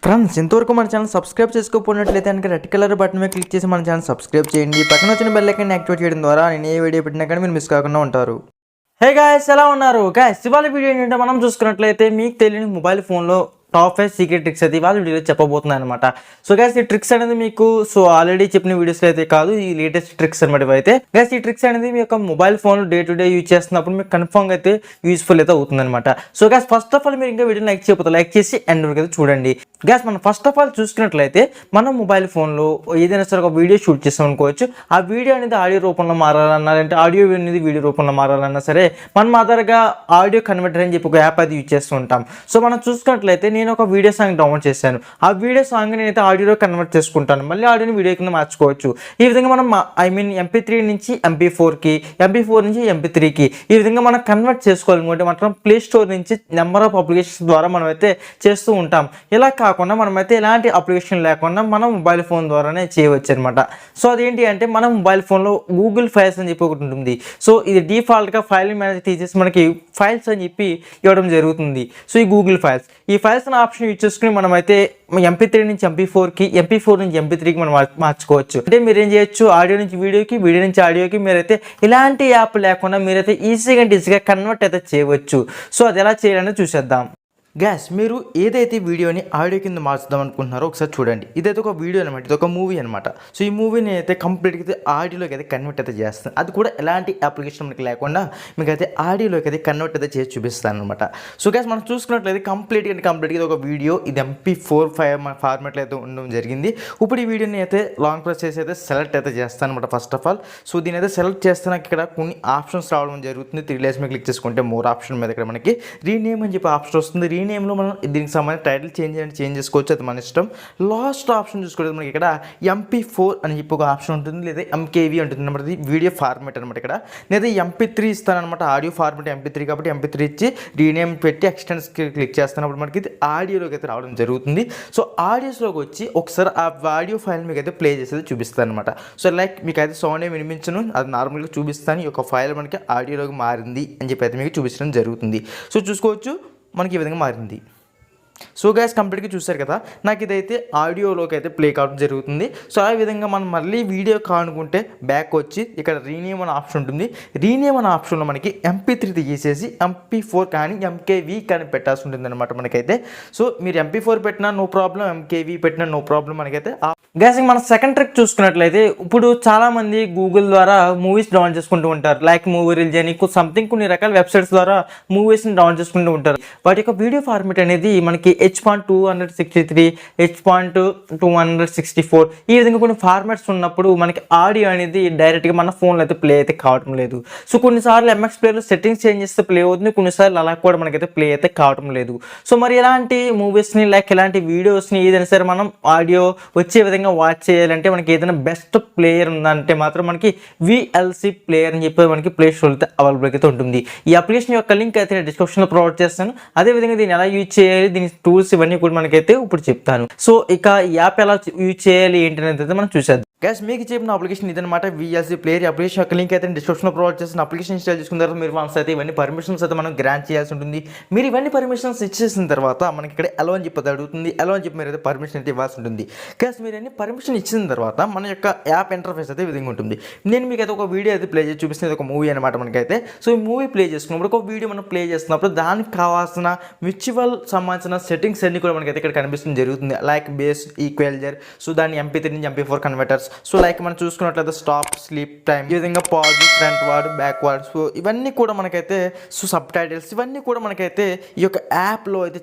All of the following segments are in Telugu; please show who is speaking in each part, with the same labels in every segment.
Speaker 1: ఫ్రెండ్స్ ఇంతవరకు మన ఛానల్ సబ్స్క్రైబ్ చేసుకోకపోయినట్లయితే కనుక రెడ్ కలర్ బటన్ మీద క్లిక్ చేసి మన ఛానల్ సబ్స్క్రైబ్ చేయండి. పక్కన వచ్చిన బెల్ ఐకాన్ యాక్టివేట్ చేయడం ద్వారా నేను ఏ వీడియో పెట్టినా కానీ మీరు మిస్ కాకుండా ఉంటారు. హే గాయ్స్, ఎలా ఉన్నారు గాయ్స్? ఇవాళ వీడియో ఏంటంటే మనం చూసుకున్నట్లయితే మీకు తెలియని మొబైల్ ఫోన్లో టాప్ 5 సీక్రెట్ ట్రిక్స్ అయితే ఇవాళ వీడియోలో చెప్పబోతున్నాను అనమాట. సో గైస్, ఈ ట్రిక్స్ అనేది మీకు ఆల్రెడీ చెప్పిన వీడియోస్లో అయితే కాదు, ఈ లేటెస్ట్ ట్రిక్స్ అనమాట ఇవైతే. గైస్, ఈ ట్రిక్స్ అనేది మీ యొక్క mobile phone day to day use చేస్తున్నప్పుడు మీకు కన్ఫర్మ్ అయితే యూస్ఫుల్ అయితే అవుతుంది అనమాట. So guys, first of all మీరు ఇంకా వీడియో లైక్ చేయకపోతే లైక్ చేసి ఎండ్ వరకు అయితే చూడండి. గైస్, మనం ఫస్ట్ ఆఫ్ ఆల్ చూసుకున్నట్లయితే మనం మొబైల్ ఫోన్లో ఏదైనా సరే ఒక వీడియో షూట్ చేస్తాం అనుకోవచ్చు. ఆ వీడియో అనేది ఆడియో రూపంలో మారాలన్నా, అంటే ఆడియో అనేది వీడియో రూపంలో మారాలన్నా సరే మనం ఆధారంగా ఆడియో కన్వర్టర్ అని చెప్పి ఒక యాప్ అది యూజ్ చేస్తూ ఉంటాం. సో మనం చూసుకున్నట్లయితే నేను ఒక వీడియో సాంగ్ డౌన్లోడ్ చేశాను. ఆ వీడియో సాంగ్ నేనైతే ఆడియోలో కన్వర్ట్ చేసుకుంటాను, మళ్ళీ ఆడియోని వీడియో కింద మార్చుకోవచ్చు. ఈ విధంగా మనం MP3 నుంచి MP4కి, MP4 నుంచి MP3కి ఈ విధంగా మనం కన్వర్ట్ చేసుకోవాలనుకుంటే మాత్రం ప్లే స్టోర్ నుంచి నెంబర్ ఆఫ్ అప్లికేషన్స్ ద్వారా మనం అయితే చేస్తూ ఉంటాం. ఇలా కాకుండా మనమైతే ఎలాంటి అప్లికేషన్ లేకుండా మనం మొబైల్ ఫోన్ ద్వారానే చేయవచ్చు అనమాట. సో అదేంటి అంటే మనం మొబైల్ ఫోన్లో గూగుల్ ఫైల్స్ అని చెప్పి ఒకటి ఉంటుంది. సో ఇది డిఫాల్ట్గా ఫైల్ మేనేజర్ తీసేసి మనకి ఫైల్స్ అని చెప్పి ఇవ్వడం జరుగుతుంది. సో ఈ గూగుల్ ఫైల్స్, ఈ ఫైల్స్ అనే ఆప్షన్ యూజ్ చేసుకుని మనమైతే MP3 నుంచి MP4కి, MP4 నుంచి MP3కి మనం మార్చుకోవచ్చు. అంటే మీరు ఏం చేయొచ్చు, ఆడియో నుంచి వీడియోకి, వీడియో నుంచి ఆడియోకి మీరైతే ఇలాంటి యాప్ లేకుండా మీరైతే ఈజీగా కన్వర్ట్ అయితే చేయవచ్చు. సో అది ఎలా చేయాలని చూసేద్దాం. గ్యాస్, మీరు ఏదైతే వీడియోని ఆడియో కింద మార్చుదాం అనుకుంటున్నారో ఒకసారి చూడండి. ఇదైతే ఒక వీడియో అనమాట, ఇది ఒక మూవీ అనమాట. సో ఈ మూవీని అయితే కంప్లీట్గా ఆడియోలోకి అయితే కన్వర్ట్ అయితే చేస్తాను. అది కూడా ఎలాంటి అప్లికేషన్ మనకి లేకుండా మీకు అయితే ఆడియోలోకి అయితే కన్వర్ట్ అయితే చేసి చూపిస్తాను అనమాట. సో గ్యాస్, మనం చూసుకున్నట్లయితే కంప్లీట్గా ఒక వీడియో ఇది MP4 ఫార్మాట్లో అయితే ఉండడం జరిగింది. ఇప్పుడు ఈ వీడియోని అయితే లాంగ్ ప్రెస్ చేసి అయితే సెలెక్ట్ అయితే చేస్తాను అనమాట ఫస్ట్ ఆఫ్ ఆల్. సో దీని అయితే సెలెక్ట్ చేస్తాను. ఇక్కడ కొన్ని ఆప్షన్స్ రావడం జరుగుతుంది. 3 లైన్స్ మీద క్లిక్ చేసుకుంటే మోర్ ఆప్షన్ మీద ఇక్కడ మనకి రీనేమ్ అని చెప్పి ఆప్షన్ వస్తుంది. నేమ్లో మనం దీనికి సంబంధించిన టైటిల్ చేంజ్ చేసుకోవచ్చు, అది మన ఇష్టం. లాస్ట్ ఆప్షన్ చూసుకోవడం మనకి ఇక్కడ MP4 అని చెప్పి ఒక ఆప్షన్ ఉంటుంది, లేదా MKV ఉంటుంది అనమాట. ఇది వీడియో ఫార్మేట్ అనమాట. ఇక్కడ నేనైతే MP3 ఇస్తాను అనమాట. ఆడియో ఫార్మేట్ MP3 కాబట్టి MP3 ఇచ్చి రీనేమ్ పెట్టి ఎక్స్టెన్స్ క్లిక్ చేస్తున్నప్పుడు మనకి ఇది ఆడియోలోకి అయితే రావడం జరుగుతుంది. సో ఆడియోస్లోకి వచ్చి ఒకసారి ఆ ఆడియో ఫైల్ మీకు అయితే ప్లే చేసేది చూపిస్తాను అనమాట. సో లైక్ మీకు అయితే సౌండ్ ఏమి వినిపించను, అది నార్మల్గా చూపిస్తాను. ఈ యొక్క ఫైల్ మనకి ఆడియోలోకి మారింది అని చెప్పి అయితే మీకు చూపించడం జరుగుతుంది. సో చూసుకోవచ్చు మనకి ఈ విధంగా మారింది. సో గైస్, కంప్లీట్గా చూసారు కదా, నాకు ఇదైతే ఆడియోలోకి అయితే ప్లే కావడం జరుగుతుంది. సో ఆ విధంగా మనం మళ్ళీ వీడియో కానుకుంటే బ్యాక్ వచ్చి ఇక్కడ రీనేమ్ అనే ఆప్షన్ ఉంటుంది. రీనేమ్ అనే ఆప్షన్లో మనకి MP3 తీసేసి MP4 కానీ MKV కానీ పెట్టాల్సి ఉంటుంది అనమాట మనకైతే. సో మీరు MP4 పెట్టినా నో ప్రాబ్లం, MKV పెట్టినా నో ప్రాబ్లం మనకైతే. గైస్, మన సెకండ్ ట్రిక్ చూసుకున్నట్లయితే ఇప్పుడు చాలామంది గూగుల్ ద్వారా మూవీస్ డౌన్లోడ్ చేసుకుంటూ ఉంటారు. లైక్ మూవీ రిలీజ్ అని సంథింగ్ కొన్ని రకాల వెబ్సైట్స్ ద్వారా మూవీస్ని డౌన్లోడ్ చేసుకుంటూ ఉంటారు. వాటి యొక్క వీడియో ఫార్మేట్ అనేది మనకి H.263, H.264 ఈ విధంగా కొన్ని ఫార్మాట్స్ ఉన్నప్పుడు మనకి ఆడియో అనేది డైరెక్ట్గా మన ఫోన్లో అయితే ప్లే అయితే కావడం లేదు. సో కొన్నిసార్లు MX ప్లేయర్లో సెట్టింగ్స్ చేంజ్ చేస్తే ప్లే అవుతుంది, కొన్నిసార్లు అలా కూడా మనకైతే ప్లే అయితే కావడం లేదు. సో మరి ఎలాంటి మూవీస్ని లైక్ ఇలాంటి వీడియోస్ని ఏదైనా సరే మనం ఆడియో వచ్చే విధంగా వాచ్ చేయాలంటే మనకి ఏదైనా బెస్ట్ ప్లేయర్ ఉందంటే మాత్రం మనకి VLC ప్లేయర్ అని చెప్పి మనకి ప్లే స్టోర్ అయితే అవైలబుల్ అయితే ఉంటుంది. ఈ అప్లికేషన్ యొక్క లింక్ అయితే నేను డిస్క్రిప్షన్లో ప్రొవైడ్ చేస్తాను. అదేవిధంగా దీన్ని ఎలా యూజ్ చేయాలి, దీని టూల్స్ ఇవన్నీ కూడా మనకైతే ఇప్పుడు చెప్తాను. సో ఇక ఈ యాప్ ఎలా యూజ్ చేయాలి ఏంటి అనేది అయితే మనం చూసేద్దాం. గైస్, మీకు చెప్పిన అప్లికేషన్ ఇదనమాట, VLC ప్లేయర్ అప్లికేషన్ యొక్క లింక్ అయితే డిస్క్రిప్షన్లో ప్రొవైడ్ చేసిన. అప్లికేషన్ ఇన్స్టాల్ చేసుకున్న తర్వాత మీరు వన్స్ అయితే ఇవన్నీ పర్మిషన్స్ అయితే మనం గ్రాంట్ చేయాల్సి ఉంటుంది. మీరు ఇవన్నీ పర్మిషన్స్ ఇచ్చేసిన తర్వాత మనకి ఇక్కడ అలో అని చెప్పి అడుగుతుంది. అలో అని చెప్పి మీరు అయితే పర్మిషన్ అయితే ఇవ్వాల్సి ఉంటుంది. గైస్, మీరు అన్ని పర్మిషన్ ఇచ్చిన తర్వాత మన యొక్క యాప్ ఇంటర్ఫేస్ అయితే ఈ విధంగా ఉంటుంది. నేను మీకు అయితే ఒక వీడియో అయితే ప్లే చేసి చూపిస్తుంది, ఒక మూవీ అనమాట మనకైతే. సో ఈ మూవీ ప్లే చేసుకున్నప్పుడు ఒక వీడియో మనం ప్లే చేస్తున్నప్పుడు దానికి కావాల్సిన మ్యూచువల్ సంబంధించిన సెట్టింగ్స్ అన్ని కూడా మనకైతే ఇక్కడ కనిపిస్తుంది జరుగుతుంది. లైక్ బేస్, ఈక్వలైజర్, సో దాన్ని MP3 నుంచి MP4 కన్వర్టర్స్, సో లైక్ మనం చూసుకున్నట్లయితే స్టాప్, స్లీప్ టైం, ఈ విధంగా pause, front word, backward, so ఇవన్నీ కూడా మనకైతే, సో సబ్ టైటిల్స్ ఇవన్నీ కూడా మనకైతే ఈ యొక్క యాప్లో అయితే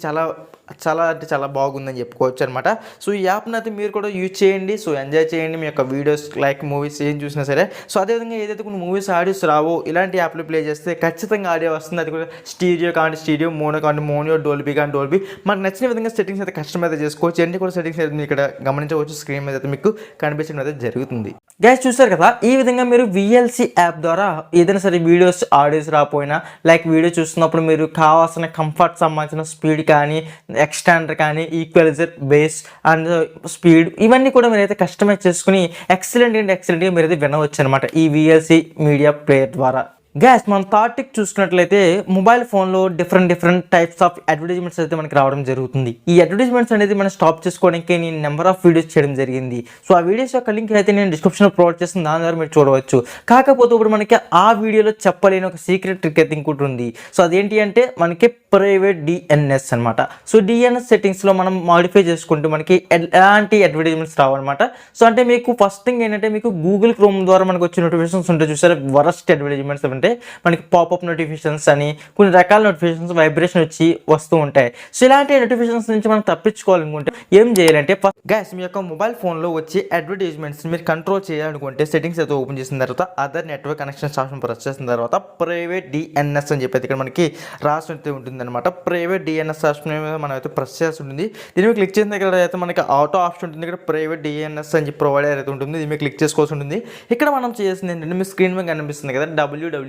Speaker 1: చాలా బాగుందని చెప్పుకోవచ్చు అనమాట. సో ఈ యాప్ని అయితే మీరు కూడా యూజ్ చేయండి. సో ఎంజాయ్ చేయండి మీ యొక్క వీడియోస్, లైక్ మూవీస్ ఏం చూసినా సరే. సో అదేవిధంగా ఏదైతే కొన్ని మూవీస్ ఆడియోస్ రావో ఇలాంటి యాప్లో ప్లే చేస్తే ఖచ్చితంగా ఆడియో వస్తుంది. అది కూడా స్టీరియో కానీ స్టీరియో, మోనో కానీ మోనో, డోల్బీ కానీ డోల్బీ, మనకు నచ్చిన విధంగా సెట్టింగ్స్ అయితే కస్టమైజ్ అయితే చేసుకోవచ్చు. అన్ని కూడా సెట్టింగ్స్ అయితే మీరు ఇక్కడ గమనించవచ్చు, స్క్రీన్ మీద అయితే మీకు కనిపించడం అయితే జరుగుతుంది. గైస్, చూసారు కదా, ఈ విధంగా మీరు VLC యాప్ ద్వారా ఏదైనా సరే వీడియోస్ ఆడియోస్ రాకపోయినా లైక్ వీడియో చూస్తున్నప్పుడు మీరు కావాల్సిన కంఫర్ట్ సంబంధించిన స్పీడ్ కానీ, ఎక్స్టాండర్ కానీ, ఈక్వలైజర్, బేస్ అండ్ స్పీడ్ ఇవన్నీ కూడా మీరైతే కస్టమైజ్ చేసుకుని ఎక్సలెంట్గా మీరైతే వినవచ్చు అనమాట ఈ VLC మీడియా ప్లేయర్ ద్వారా. గ్యాస్ మనం థర్డ్ టిక్ చూసుకున్నట్లయితే మొబైల్ ఫోన్లో డిఫరెంట్ టైప్స్ ఆఫ్ అడ్వర్టైజ్మెంట్స్ అయితే మనకి రావడం జరుగుతుంది. ఈ అడ్వర్టైజ్మెంట్స్ అనేది మనం స్టాప్ చేసుకోవడానికి నేను నెంబర్ ఆఫ్ వీడియోస్ చేయడం జరిగింది. సో ఆ వీడియోస్ యొక్క లింక్ అయితే నేను డిస్క్రిప్షన్లో ప్రొవైడ్ చేసిన దాని ద్వారా మీరు చూడవచ్చు. కాకపోతే ఇప్పుడు మనకి ఆ వీడియోలో చెప్పలేని ఒక సీక్రెట్ ట్రిక్ అయితే ఇంకోటి ఉంది. సో అదేంటి అంటే మనకి ప్రైవేట్ డిఎన్ఎస్ అనమాట. సో డిఎన్ఎస్ సెట్టింగ్స్లో మనం మాడిఫై చేసుకుంటూ మనకి ఎలాంటి అడ్వర్టైజ్మెంట్స్ రావన్నమాట. సో అంటే మీకు ఫస్ట్ థింగ్ ఏంటంటే మీకు గూగుల్ క్రోమ్ ద్వారా మనకు వచ్చే నోటిఫికేషన్స్ ఉంటాయి చూసారా, వరస్ట్ అడ్వర్టైజ్మెంట్స్ అంటే మనకి పాపప్ నోటిఫికేషన్స్ అని కొన్ని రకాల నోటిఫికేషన్స్ వైబ్రేషన్ వచ్చి వస్తూ ఉంటాయి. సో ఇలాంటి నోటిఫికేషన్స్ నుంచి మనం తప్పించుకోవాలనుకుంటే ఏం చేయాలంటే గైస్ మీ యొక్క మొబైల్ ఫోన్లో వచ్చే అడ్వర్టైజ్మెంట్స్ మీరు కంట్రోల్ చేయాలనుకుంటే సెట్టింగ్స్ అయితే ఓపెన్ చేసిన తర్వాత other network connections option press చేసిన తర్వాత ప్రైవేట్ డిఎన్ఎస్ అని చెప్పి ఇక్కడ మనకి రాసి ఉంటుంది అనమాట. ప్రైవేట్ డిఎన్ఎస్ ఆప్షన్ మనం అయితే ప్రెస్ చేసి ఉంటుంది. దీని మీద క్లిక్ చేసిన దగ్గర అయితే మనకి ఆటో ఆప్షన్ ఉంటుంది. ఇక్కడ ప్రైవేట్ డిఎన్ఎస్ అని చెప్పి ప్రొవైడర్ అయితే ఉంటుంది. దీని మీద క్లిక్ చేసుకోవాల్సి ఉంటుంది. ఇక్కడ మనం చేసింది ఏంటంటే మీ స్క్రీన్ మీద కనిపిస్తుంది కదా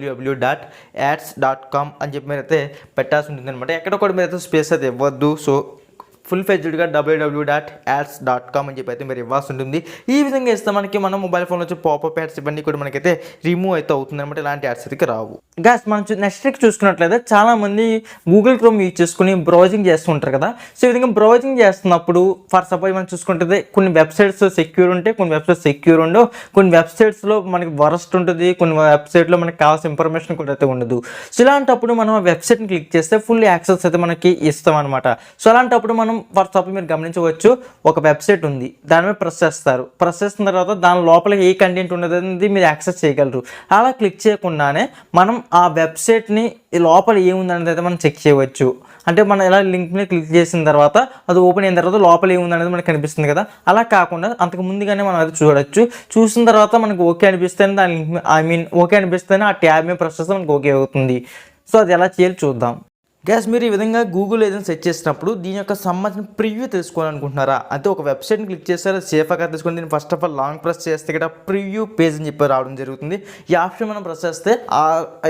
Speaker 1: www.ads.com అని చెప్పి మీరైతే పెట్టాల్సి ఉంటుంది అనమాట. ఎక్కడ కూడా మీరైతే స్పేస్ అయితే ఇవ్వద్దు. సో ఫుల్ ఫెజ్డ్గా www.ads.com అని చెప్పి అయితే మీరు ఇవ్వాల్సి ఉంటుంది. ఈ విధంగా ఇస్తే మనకి మన మొబైల్ ఫోన్లో వచ్చి పాపప్ యాడ్స్ ఇవన్నీ కూడా మనకైతే రిమూవ్ అయితే అవుతుంది అనమాట. ఇలాంటి యాడ్స్ అయితే రావు. గ్యాస్ మనం నెక్స్ట్ ట్రిక్ చూసుకున్నట్లయితే చాలా మంది గూగుల్ క్రోమ్ యూజ్ చేసుకుని బ్రౌజింగ్ చేస్తుంటారు కదా. సో ఈ విధంగా బ్రౌజింగ్ చేస్తున్నప్పుడు ఫర్ సపోజ్ మనం చూసుకుంటే కొన్ని వెబ్సైట్స్ సెక్యూర్ ఉంటాయి, కొన్ని వెబ్సైట్స్ సెక్యూర్ ఉండవు, కొన్ని వెబ్సైట్స్లో మనకి వరస్ట్ ఉంటుంది, కొన్ని వెబ్సైట్లో మనకి కావాల్సిన ఇన్ఫర్మేషన్ కూడా అయితే ఉండదు. సో ఇలాంటప్పుడు మనం ఆ వెబ్సైట్ని క్లిక్ చేస్తే ఫుల్ యాక్సెస్ అయితే మనకి ఇస్తాం అనమాట. సో అలాంటప్పుడు మనం ఫర్ సపోజ్ మీరు గమనించవచ్చు, ఒక వెబ్సైట్ ఉంది, దాని మీద ప్రెస్ చేస్తారు. ప్రెస్ చేసిన తర్వాత దాని లోపల ఏ కంటెంట్ ఉన్నది అనేది మీరు యాక్సెస్ చేయగలరు. అలా క్లిక్ చేయకుండానే మనం ఆ వెబ్సైట్ని లోపల ఏముందనేది అయితే మనం చెక్ చేయవచ్చు. అంటే మనం ఇలా లింక్ మీద క్లిక్ చేసిన తర్వాత అది ఓపెన్ అయిన తర్వాత లోపల ఏముందనేది మనకు కనిపిస్తుంది కదా. అలా కాకుండా అంతకు ముందుగానే మనం అది చూడొచ్చు. చూసిన తర్వాత మనకు ఓకే అనిపిస్తేనే దాని లింక్ ఓకే అనిపిస్తేనే ఆ ట్యాబ్ మీద ప్రెస్ చేస్తే మనకు ఓకే అవుతుంది. సో అది ఎలా చేయాలి చూద్దాం. గ్యాస్ మీరు ఈ విధంగా గూగుల్ ఏదైనా సెర్చ్ చేసినప్పుడు దీని యొక్క సంబంధించిన ప్రివ్యూ తెలుసుకోవాలనుకుంటున్నారా, అంటే ఒక వెబ్సైట్ని క్లిక్ చేస్తారా సేఫ్గా తెలుసుకుని దీన్ని first of all long press చేస్తే ఇక్కడ ప్రివ్యూ పేజ్ అని చెప్పి రావడం జరుగుతుంది. ఈ ఆప్షన్ మనం ప్రెస్ చేస్తే ఆ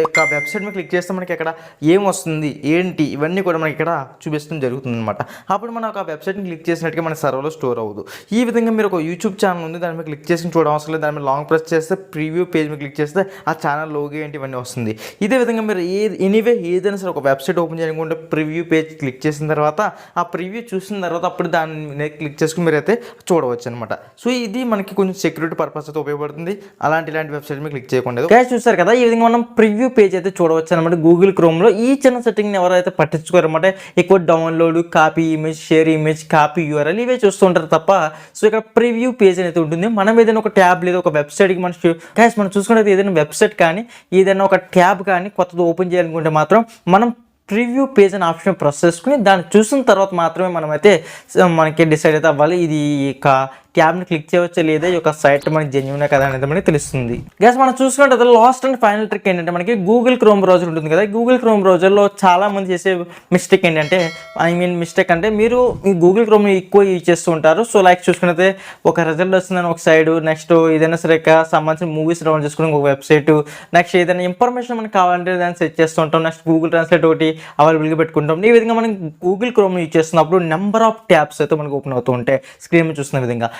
Speaker 1: యొక్క వెబ్సైట్ మీద క్లిక్ చేస్తే మనకి ఇక్కడ ఏం వస్తుంది ఏంటి ఇవన్నీ కూడా మనకి ఇక్కడ చూపిస్తూ జరుగుతుంది అనమాట. అప్పుడు మనం ఒక వెబ్సైట్ని క్లిక్ చేసినట్టుగా మన సర్వర్లో స్టోర్ అవ్వదు. ఈ విధంగా మీరు ఒక యూట్యూబ్ ఛానల్ ఉంది, దాని మీద క్లిక్ చేసి చూడవసరం లేదు. దాని మీద లాంగ్ ప్రెస్ చేస్తే ప్రివ్యూ పేజ్ మీద క్లిక్ చేస్తే ఆ ఛానల్ లోగో ఏంటి ఇవన్నీ వస్తుంది. ఇదే విధంగా మీరు ఎనీవే ఏదైనా సరే ఒక వెబ్సైట్ ఓపెన్ చేయకుండా ప్రివ్యూ పేజ్ క్లిక్ చేసిన తర్వాత ఆ ప్రివ్యూ చూసిన తర్వాత అప్పుడు దాన్ని క్లిక్ చేసుకుని మీరైతే చూడవచ్చు అనమాట. సో ఇది మనకి కొంచెం సెక్యూరిటీ పర్పస్ అయితే ఉపయోగపడుతుంది. ఇలాంటి వెబ్సైట్ మీద క్లిక్ చేయకుండా చూస్తారు కదా. ఈ విధంగా మనం ప్రివ్యూ పేజ్ అయితే చూడవచ్చు అనమాట గూగుల్ క్రోమ్లో. ఈ చిన్న సెట్టింగ్ని ఎవరైతే పట్టించుకోరన్నమాట, ఎక్కువ download, copy image, share image, copy URL ఇవే చూస్తూ ఉంటారు తప్ప. సో ఇక్కడ ప్రివ్యూ పేజ్ అయితే ఉంటుంది. మనం ఏదైనా ఒక ట్యాబ్ లేదా ఒక వెబ్సైట్కి మనం చూసుకుంటే ఏదైనా వెబ్సైట్ కానీ ఏదైనా ఒక ట్యాబ్ కానీ కొత్తది ఓపెన్ చేయాలనుకుంటే మాత్రం మనం ప్రివ్యూ పేజ్ అని ఆప్షన్ ప్రెస్ చేసుకుని దాన్ని చూసిన తర్వాత మాత్రమే మనమైతే మనకి డిసైడ్ అయితే అవ్వాలి ఇది ట్యాబ్ని క్లిక్ చేయవచ్చా లేదా, ఈ యొక్క సైట్ మనకి జెన్యూన్ కదా అనేది మనకి తెలుస్తుంది. గ్యాస్ మనం చూసుకుంటే లాస్ట్ అండ్ ఫైనల్ ట్రిక్ ఏంటంటే మనకి గూగుల్ క్రోమ్ బ్రౌజర్ ఉంటుంది కదా. గూగుల్ క్రోమ్ బ్రౌజర్లో చాలా మంది చేసే మిస్టేక్ ఏంటంటే మిస్టేక్ అంటే మీరు ఈ గూగుల్ క్రోమ్ని ఎక్కువ యూజ్ చేస్తూ ఉంటారు. సో లైక్ చూసుకుంటే ఒక రిజల్ట్ వస్తుందని ఒక సైడ్, నెక్స్ట్ ఏదైనా సరే సంబంధించిన మూవీస్ డౌన్లోడ్ చేసుకుని ఒక వెబ్సైట్, నెక్స్ట్ ఏదైనా ఇన్ఫర్మేషన్ మనకి కావాలంటే దాన్ని సెర్చ్ చేస్తూ ఉంటాం. నెక్స్ట్ గూగుల్ ట్రాన్స్లేట్ ఒకటి అవైలబుల్గా పెట్టుకుంటాం. ఈ విధంగా మనం గూగుల్ క్రోమ్ని యూజ్ చేస్తున్నప్పుడు నెంబర్ ఆఫ్ ట్యాబ్స్ అయితే మనకు ఓపెన్ అవుతూ ఉంటాయి స్క్రీన్ మీద చూస్తున్న విధంగా.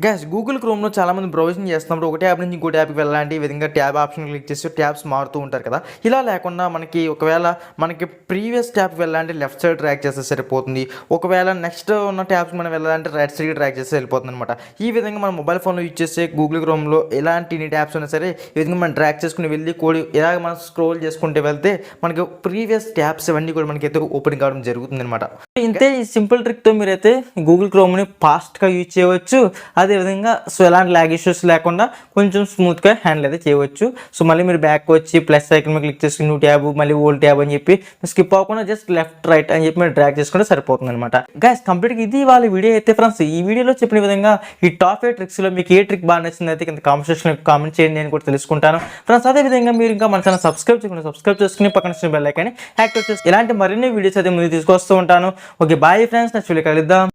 Speaker 1: గ్యాస్ గూగుల్ క్రోమ్లో చాలామంది బ్రౌజింగ్ చేస్తున్నప్పుడు ఒక ట్యాబ్ నుంచి ఇంకో ట్యాబ్కి వెళ్ళాలంటే ఈ విధంగా ట్యాబ్ ఆప్షన్ క్లిక్ చేసి ట్యాబ్స్ మారుతూ ఉంటారు కదా. ఇలా లేకుండా మనకి ఒకవేళ మనకి ప్రీవియస్ ట్యాబ్కి వెళ్ళాలంటే లెఫ్ట్ సైడ్ ట్రాక్ చేస్తే సరిపోతుంది. ఒకవేళ నెక్స్ట్ ఉన్న ట్యాబ్స్కి మనం వెళ్ళాలంటే రైట్ సైడ్ ట్రాక్ చేస్తే వెళ్ళిపోతుంది అనమాట. ఈ విధంగా మన మొబైల్ ఫోన్లో యూజ్ చేసే గూగుల్ క్రోమ్లో ఎలాంటి ట్యాబ్స్ ఉన్నా సరే ఈ విధంగా మనం ట్రాక్ చేసుకుని వెళ్ళి కోడి ఇలాగ మనం స్క్రోల్ చేసుకుంటే వెళ్తే మనకి ప్రీవియస్ ట్యాబ్స్ ఇవన్నీ కూడా మనకి అయితే ఓపెన్ కావడం జరుగుతుంది అనమాట. ఇంతే ఈ సింపుల్ ట్రిక్తో మీరైతే గూగుల్ క్రోమ్ని ఫాస్ట్గా యూజ్ చేయవచ్చు. అదేవిధంగా సో ఎలాంటి ల్యాగ్ ఇష్యూస్ లేకుండా కొంచెం స్మూత్గా హ్యాండిల్ అయితే చేయవచ్చు. సో మళ్ళీ మీరు బ్యాక్ వచ్చి ప్లస్ ఐకాన్ మీద క్లిక్ చేసుకుని న్యూ ట్యాబ్ మళ్ళీ ఓల్డ్ ట్యాబ్ అని చెప్పి స్కిప్ అవ్వకుండా జస్ట్ లెఫ్ట్ రైట్ అని చెప్పి మీరు డ్రాగ్ చేసుకుంటే సరిపోతుంది అనమాట. గైస్ కంప్లీట్గా ఇది వాళ్ళ వీడియో అయితే ఫ్రెండ్స్. ఈ వీడియోలో చెప్పిన విధంగా ఈ టాప్ 8 ట్రిక్స్లో మీకు ఏ ట్రిక్ బాగా నచ్చింది అయితే కింద కామెంట్ సెక్షన్లో కామెంట్ చేయండి, నేను కూడా తెలుసుకుంటాను ఫ్రెండ్స్. అదేవిధంగా మీరు ఇంకా మన ఛానల్ సబ్స్క్రైబ్ చేసుకుని పక్కన బెల్ ఐకాన్ యాక్టివేట్ చేసి ఇలాంటి మరిన్ని వీడియోస్ అయితే ముందు తీసుకొస్తూ ఉంటాను. Okay bye friends, next video కలుద్దాం.